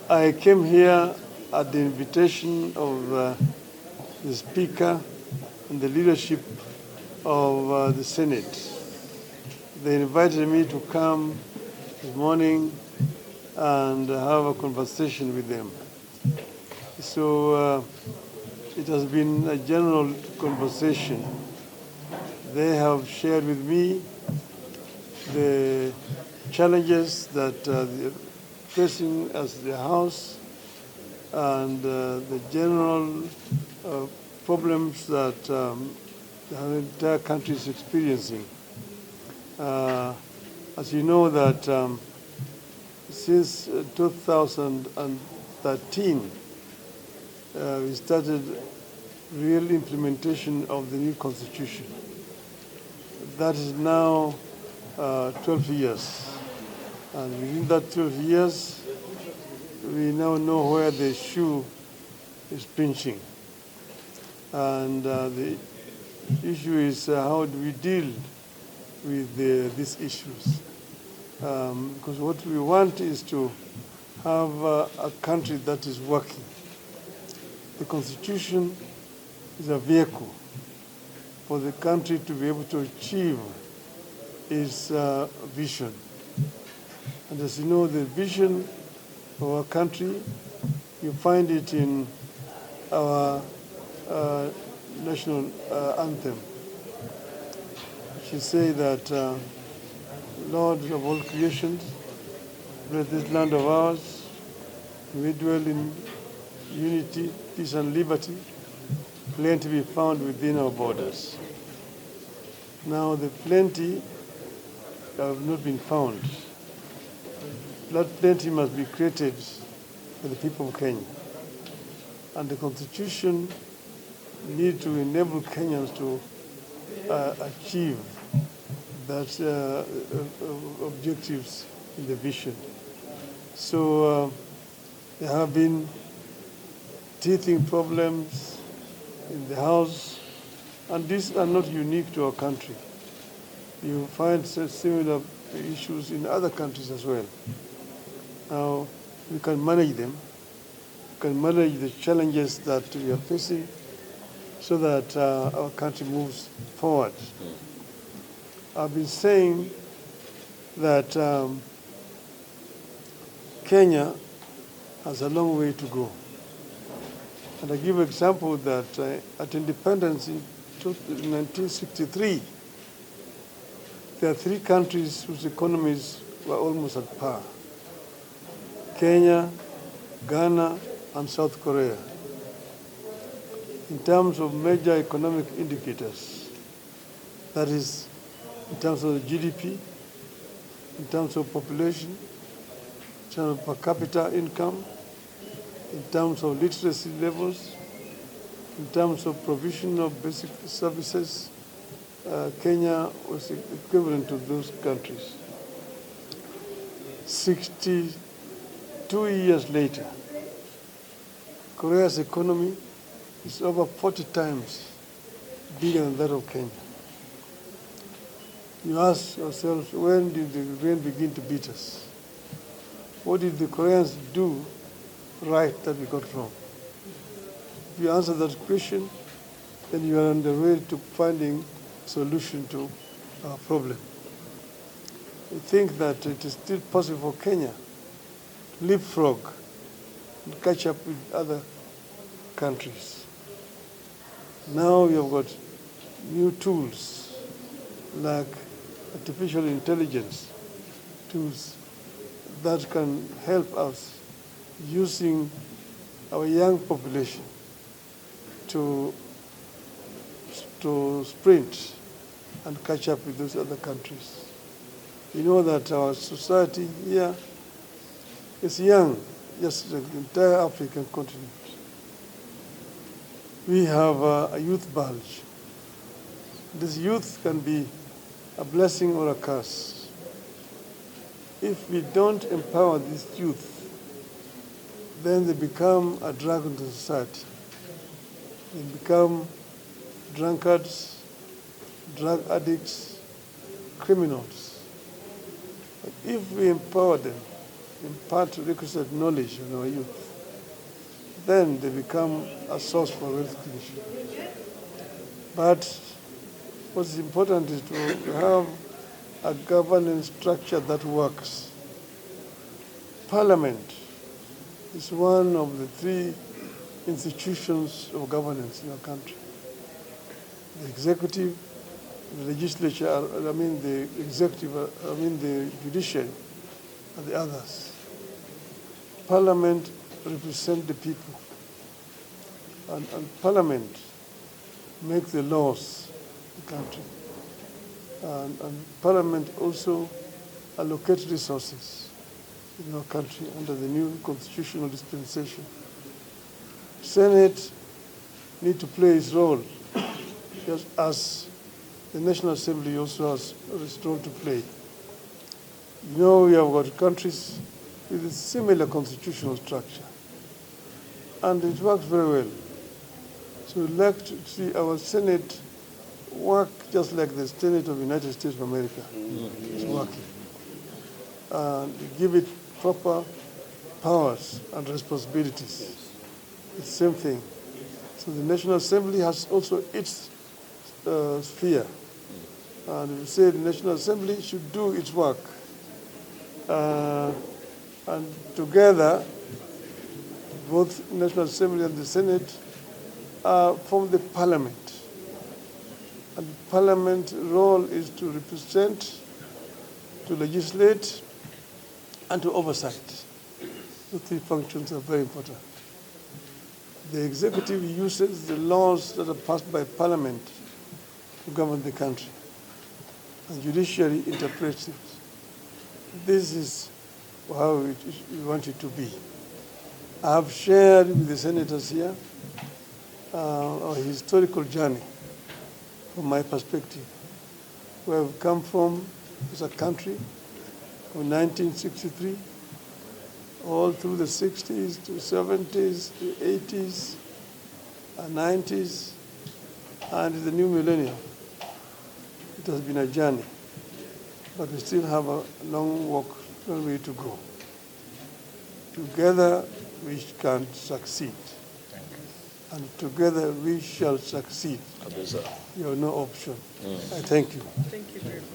I came here at the invitation of the Speaker and the leadership of the Senate. They invited me to come this morning and have a conversation with them. So it has been a general conversation. They have shared with me the challenges that they're facing as the House and the general problems that the entire country is experiencing. As you know that since 2013, we started real implementation of the new constitution. That is now 12 years. And within that 12 years, we now know where the shoe is pinching. And the issue is how do we deal with these issues? Because what we want is to have a country that is working. The Constitution is a vehicle for the country to be able to achieve its vision. And as you know, the vision of our country, you find it in our national anthem. She say that, Lord of all creations, bless this land of ours, we dwell in unity, peace and liberty, plenty be found within our borders. Now the plenty have not been found. That plenty must be created by the people of Kenya. And the Constitution needs to enable Kenyans to achieve that objectives in the vision. So there have been teething problems in the House, and these are not unique to our country. You find similar issues in other countries as well. Now, we can manage them. We can manage the challenges that we are facing so that our country moves forward. I've been saying that Kenya has a long way to go. And I give an example that at independence in 1963, there are three countries whose economies were almost at par: Kenya, Ghana, and South Korea. In terms of major economic indicators, that is, in terms of the GDP, in terms of population, in terms of per capita income, in terms of literacy levels, in terms of provision of basic services, Kenya was equivalent to those countries. 62 years later, Korea's economy is over 40 times bigger than that of Kenya. You ask yourselves, when did the rain begin to beat us? What did the Koreans do right that we got wrong? If you answer that question, then you are on the way to finding a solution to our problem. We think that it is still possible for Kenya to leapfrog and catch up with other countries. Now we have got new tools like artificial intelligence tools that can help us using our young population to sprint and catch up with those other countries. You know that our society here is young, just like the entire African continent. We have a youth bulge. This youth can be a blessing or a curse. If we don't empower this youth, then they become a drag on the society. They become drunkards, drug addicts, criminals. But if we empower them, impart requisite knowledge on our youth, then they become a source for wealth creation. But what's important is to have a governance structure that works. Parliament is one of the three institutions of governance in our country. The executive, the legislature, the executive, the judiciary, and the others. Parliament represents the people, and Parliament makes the laws in the country. And Parliament also allocates resources in our country under the new constitutional dispensation. Senate need to play its role, just as the National Assembly also has a role to play. You know, we have got countries with a similar constitutional structure, and it works very well. So we'd like to see our Senate work just like the Senate of the United States of America is working. And give it proper powers and responsibilities. It's the same thing. So the National Assembly has also its sphere. And we say the National Assembly should do its work. And together, both National Assembly and the Senate form the Parliament. And Parliament's role is to represent, to legislate, and to oversight. The three functions are very important. The executive uses the laws that are passed by Parliament to govern the country, and judiciary interprets it. This is how we want it to be. I have shared with the senators here our historical journey from my perspective, where we've come from as a country from 1963 all through the 60s to 70s to 80s and 90s and the new millennium. It has been a journey, but we still have a long way to go. Together we can succeed. And together we shall succeed. You have no option. I thank you. Thank you very much.